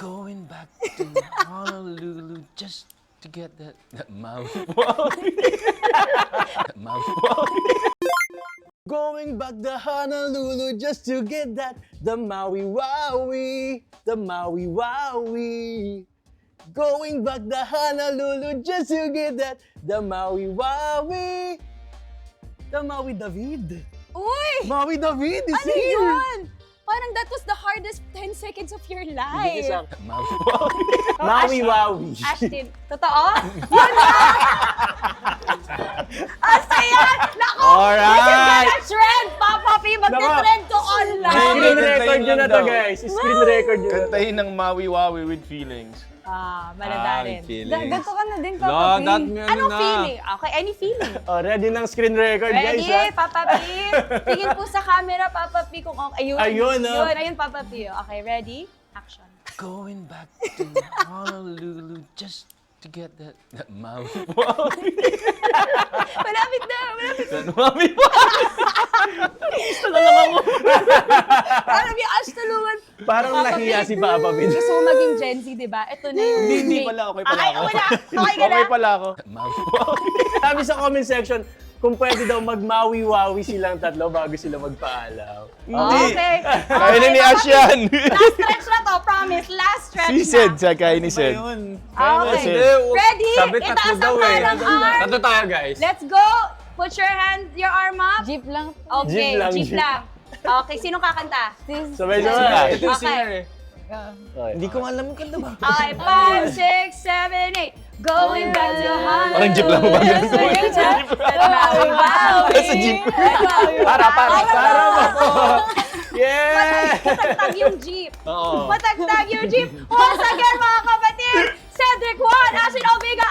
Going back to Honolulu just to get that Maui Wowie. That Maui Wowie. Going back to Honolulu just to get that, the Maui Wowie, the Maui Wowie. Going back to Honolulu just to get that, the Maui Wowie. The Maui David. Uy! Maui David is Ano here. yun? Parang that was the hardest 10 seconds of your life. That Maui Wowie. Maui Wowie. Ashton, totoo? Yun na! Asa yan? Naku! Alright. This is gonna trend, Papa P! Magte-trend to online! Screen record nyo na to, daw. guys. Screen record nyo na to. Kantahin ng Maui Wowie with feelings. Maladarin. Ganto ka na din, No, Papa P. that Anong feeling? Okay, any feeling? Oh, ready ng screen record, Ready, guys. Papa P? Tingin po sa camera, Papa P, kung okay. Ayun. Ayun, oh. Ayun, Papa P. Okay, ready? Action. Going back to Honolulu just to get that Maui Wowie. Malapit na, malapit. That Maui Wowie. Parang yung Ash tulungan. Parang Papa nahiya P. si Papa Vin. Gusto mo maging Gen Z, di ba? Ito na yung... Hindi pala, okay pala ako. Okay, okay ka na? Okay pala ako. That Maui Wowie. Sabi sa comment section, kung pwede daw mag-Maui-Wowie silang tatlo bago sila magpaalam. Okay. Kaya na ni Ash yan. Last stretch na to, promise. Last stretch Si na. Sid, saka ni Sid. Okay. Ready? Sabit na Itaas po daw ang eh. parang arm. Tato tayo, guys. Let's go. Put your hand, your arm up. Jeep lang. Okay, Jeep lang, jeep jeep. lang. Okay, sino kakanta? Sabay-sabay. Ito yung Okay. singer eh. Hindi ko alam yung kanta ba? Okay, 5, 6, 7, 8. Going back to Honolulu. Parang jeep lang ba? Yes, Maui Wowie. Sa jeep. Para. Yeah! Matagtag yung jeep. Oo. Matagtag yung jeep. Once again, mga kapatid, Cedric Juan, Ashley Omega,